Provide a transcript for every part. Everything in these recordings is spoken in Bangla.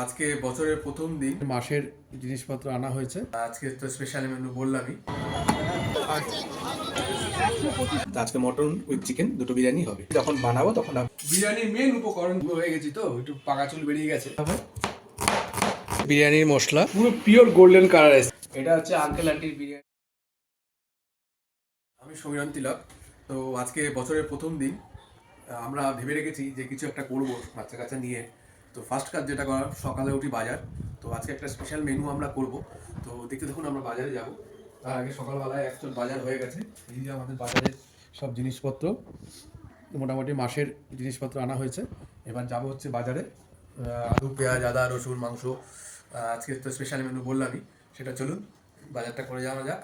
আজকে বছরের প্রথম দিন মাসের জিনিসপত্র আনা হয়েছে। আজকে তো স্পেশাল মেনু বললামই। আজকে মটন উইথ চিকেন দুটো বিরিয়ানি হবে। যখন বানাবো তখন বিরিয়ানির মেন উপকরণ হয়ে গেছি, তো একটু পাকা চুল বেরিয়ে গেছে। বিরিয়ানির মশলা পুরো পিওর গোল্ডেন কালার এসে, এটা হচ্ছে আঙ্কেল আন্টির বিরিয়ানি। আমি সমীরণ তিলক। তো আজকে বছরের প্রথম দিন আমরা ভেবে রেখেছি যে কিছু একটা করবো বাচ্চা কাচ্চা নিয়ে। তো ফার্স্ট কাজ যেটা করা, সকালে উঠি বাজার। তো আজকে একটা স্পেশাল মেনু আমরা করব। তো দেখতে দেখুন আমরা বাজারে যাব। তার আগে সকালবেলায় অ্যাকচুয়াল বাজার হয়ে গেছে। এই যে আমাদের বাজারের সব জিনিসপত্র, মোটামুটি মাসের জিনিসপত্র আনা হয়েছে। এবার যাব হচ্ছে বাজারে। আলু, পেঁয়াজ, আদা, রসুন, মাংস। আজকে তো স্পেশাল মেনু বললামই, সেটা চলুন বাজারটা করে যাওয়া যাক।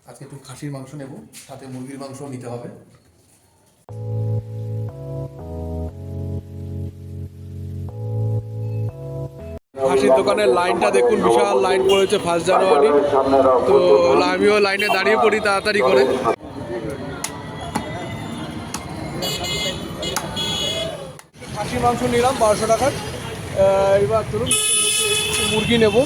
আজকে একটু খাসির মাংস নেব, সাথে মুরগির মাংস নিতে হবে। খাসির দোকানের লাইনটা দেখুন, বিশাল লাইন পড়েছে 1 জানুয়ারি। তো আমিও লাইনে দাঁড়িয়ে পড়ি তাড়াতাড়ি করে। খাসির মাংস নিলাম 1200 টাকার। এবার চলুন মুরগি নেব।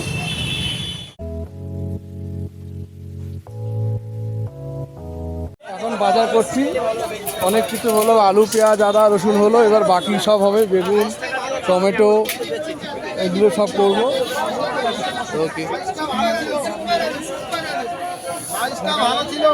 এখন বাজার করছি, অনেক কিছু হলো, আলু, পেঁয়াজ, আদা, রসুন হলো। এবার বাকি সব হবে, বেগুন, টমেটো, এগুলো সব করবো। ওকে, ভালো ছিল।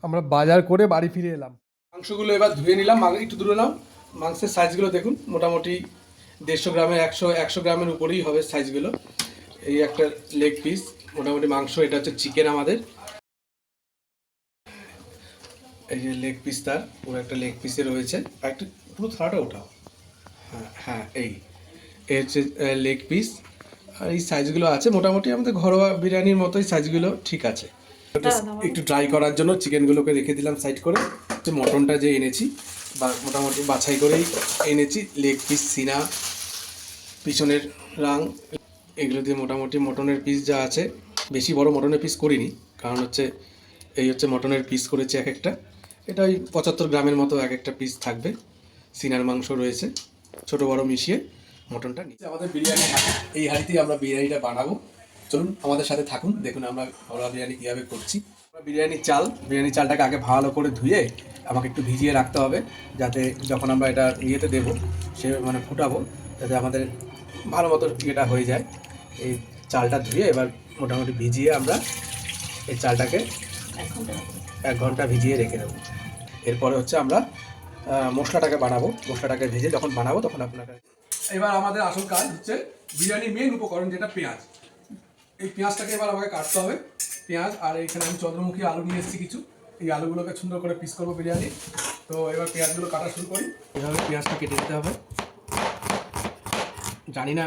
আমরা বাজার করে বাড়ি ফিরে এলাম। মাংসগুলো এবার ধুয়ে নিলাম, একটু দূরে নাও। মাংসের সাইজগুলো দেখুন, মোটামুটি 150 গ্রামের 100 গ্রামের উপরেই হবে সাইজগুলো। এই একটা লেগ পিস, মোটামুটি মাংস। এটা হচ্ছে চিকেন আমাদের। এই যে লেগ পিস, তার পুরো একটা লেগ পিসে রয়েছে। একটা পুরো থালাটা ওঠাও। হ্যাঁ হ্যাঁ, এই হচ্ছে লেগ পিস। আর এই সাইজগুলো আছে মোটামুটি আমাদের ঘরোয়া বিরিয়ানির মতোই সাইজগুলো, ঠিক আছে। একটু ড্রাই করার জন্য চিকেনগুলোকে রেখে দিলাম সাইড করে। হচ্ছে মটনটা যে এনেছি, বা মোটামুটি বাছাই করেই এনেছি। লেগ পিস, সিনা, পিছনের রাং, এগুলো দিয়ে মোটামুটি মটনের পিস যা আছে। বেশি বড় মটনের পিস করিনি, কারণ হচ্ছে এই হচ্ছে মটনের পিস করেছি এক একটা। এটা ওই 75 গ্রামের মতো এক একটা পিস থাকবে। সিনার মাংস রয়েছে, ছোট বড় মিশিয়ে মটনটা নিচে। আমাদের বিরিয়ানি, এই হাঁড়িতেই আমরা বিরিয়ানিটা বানাবো। চলুন আমাদের সাথে থাকুন, দেখুন আমরা ঘরোয়া বিরিয়ানি কীভাবে করছি। বিরিয়ানি চালটাকে আগে ভালো করে ধুয়ে আমাকে একটু ভিজিয়ে রাখতে হবে, যাতে যখন আমরা এটা ইয়েতে দেবো, সে মানে ফুটাবো, যাতে আমাদের ভালো মতো ইয়েটা হয়ে যায়। এই চালটা ধুয়ে এবার মোটামুটি ভিজিয়ে আমরা এই চালটাকে 1 ঘন্টা ভিজিয়ে রেখে দেবো। এরপরে হচ্ছে আমরা মশলাটাকে বানাবো। মশলাটাকে ভেজে যখন বানাবো তখন আপনাকে। এবার আমাদের আসল কাজ হচ্ছে বিরিয়ানির মেন উপকরণ, যেটা পেঁয়াজ। এই পেঁয়াজটাকে এবার আমাকে কাটতে হবে। পেঁয়াজ, আর এখানে আমি চন্দ্রমুখী আলু নিয়ে এসেছি কিছু। এই আলুগুলোকে সুন্দর করে পিস করবো বিরিয়ানি। তো এবার পেঁয়াজগুলো কাটা শুরু করি। এভাবে পেঁয়াজটা কেটে দিতে হবে। জানি না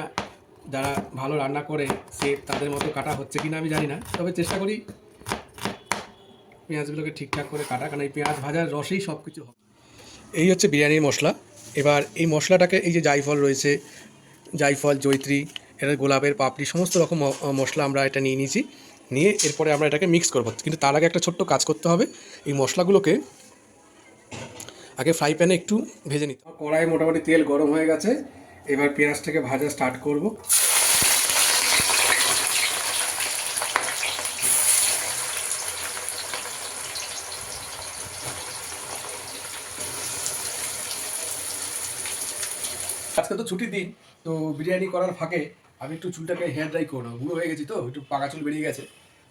যারা ভালো রান্না করে সে তাদের মতো কাটা হচ্ছে কিনা আমি জানি না, তবে চেষ্টা করি পেঁয়াজগুলোকে ঠিকঠাক করে কাটা, কারণ এই পেঁয়াজ ভাজার রসেই সব কিছু হবে। এই হচ্ছে বিরিয়ানির মশলা। এবার এই মশলাটাকে, এই যে জায়ফল রয়েছে, জায়ফল, জয়ত্রী, এটা গোলাপের পাপড়ি, সমস্ত রকম মশলা আমরা এটা নিয়ে নিয়েছি। নিয়ে এরপরে আমরা এটাকে মিক্স করবো। কিন্তু তার আগে একটা ছোট্ট কাজ করতে হবে। এই মশলাগুলোকে আগে ফ্রাই প্যানে একটু ভেজে নিতে হবে। কড়াই মোটামুটি তেল গরম হয়ে গেছে। এবার পেঁয়াজটাকে ভাজা স্টার্ট করব। আজকে তো ছুটির দিন, তো বিরিয়ানি করার ফাঁকে আমি একটু চুলটাকে হেয়ার ড্রাই করে নেবো। বুড়ো হয়ে গেছি, তো একটু পাকা চুল বেরিয়ে গেছে।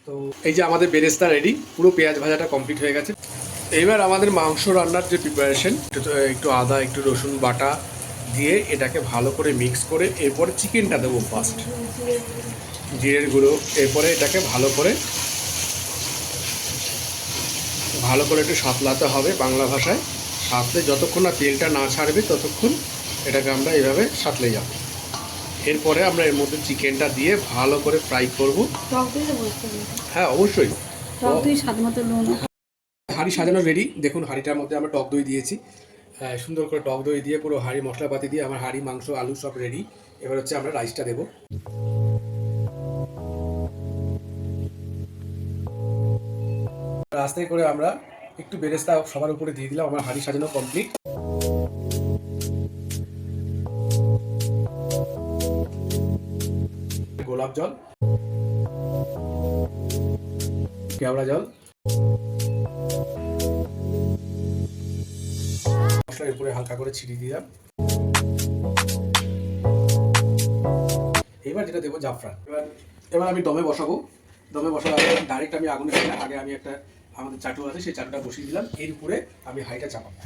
তো এই যে আমাদের বেরেস্তা রেডি, পুরো পেঁয়াজ ভাজাটা কমপ্লিট হয়ে গেছে। এইবার আমাদের মাংস রান্নার যে প্রিপারেশন, একটু আদা, একটু রসুন বাটা দিয়ে এটাকে ভালো করে মিক্স করে এরপরে চিকেনটা দেবো ফার্স্ট, জিরের গুঁড়ো। এরপরে এটাকে ভালো করে একটু সাঁতলাতে হবে, বাংলা ভাষায় সাঁতলে যতক্ষণ না তেলটা না ছাড়বে ততক্ষণ এটাকে আমরা এইভাবে সাঁতলে যাব। এরপরে আমরা এর মধ্যে চিকেনটা দিয়ে ভালো করে ফ্রাই করব। হ্যাঁ অবশ্যই, হাঁড়ি সাজানো রেডি। দেখুন হাঁড়িটার মধ্যে আমরা টক দই দিয়েছি। হ্যাঁ, সুন্দর করে টক দই দিয়ে পুরো হাঁড়ি মশলাপাতি দিয়ে আমার হাঁড়ি মাংস আলু সব রেডি। এবার হচ্ছে আমরা রাইসটা দেবো। আস্তে করে আমরা একটু বেরেস্তা সবার উপরে দিয়ে দিলাম। আমার হাঁড়ি সাজানো কমপ্লিট। গোলাপ জল, কেওড়া জল, মশলার উপরে হালকা করে ছিটিয়ে দিলাম। এবার যেটা দেবো জাফরান। এবার আমি দমে বসাবো। দমে বসাবো ডাইরেক্ট আমি আগুনে দিই না, আগে আমি একটা আমাদের চাটু আছে সেই চাটুটা বসিয়ে দিলাম। এর উপরে আমি হাঁড়িটা চাপাবো।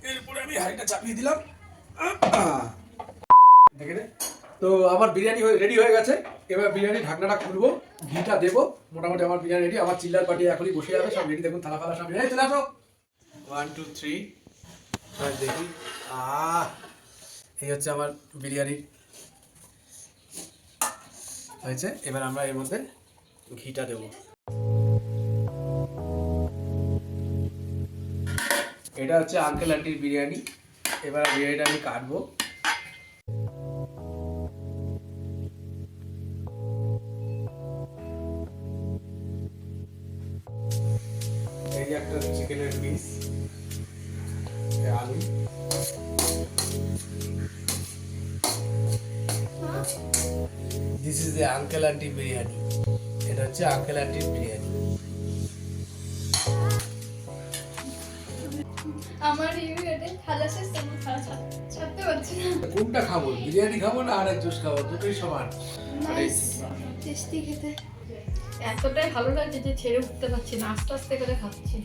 এর উপরে আমি হাঁড়িটা চাপিয়ে দিলাম। দেখে নে। তো আমার বিরিয়ানি রেডি হয়ে গেছে। এবার বিরিয়ানি ঢাকনাটা খুলবো, ঘিটা দেবো। মোটামুটি আমার বিরিয়ানি রেডি। আমার চিল্লার পার্টি এখনই বসে যাবে, সব রেডি। দেখুন থালা ফালা সব রেডি। চলে আসো। 1 2 3 দেখি। এই হচ্ছে আমার বিরিয়ানি হয়েছে। এবার আমরা এর মধ্যে ঘিটা দেবো। এটা হচ্ছে আঙ্কেল আন্টির বিরিয়ানি। এবার বিরিয়ানিটা আমি কাটবো। এই যে একটা চিকেনের পিস, আলু, this is the uncle aunty biryani. এটা হচ্ছে আঙ্কেল আন্টির বিরিয়ানি। আমার রিভিউতে খালা শেষ তেমন খাওয়া ছাড়তে পারছি না। কোনটা খাবো, বিরিয়ানি খাবো না আর এক জুস খাবো? দুটোই সমান। নাইস, টেস্টি খেতে। এতটাই ভালো লাগছে যে ছেড়ে উঠতে পারছি না, আস্তে আস্তে করে খাচ্ছি।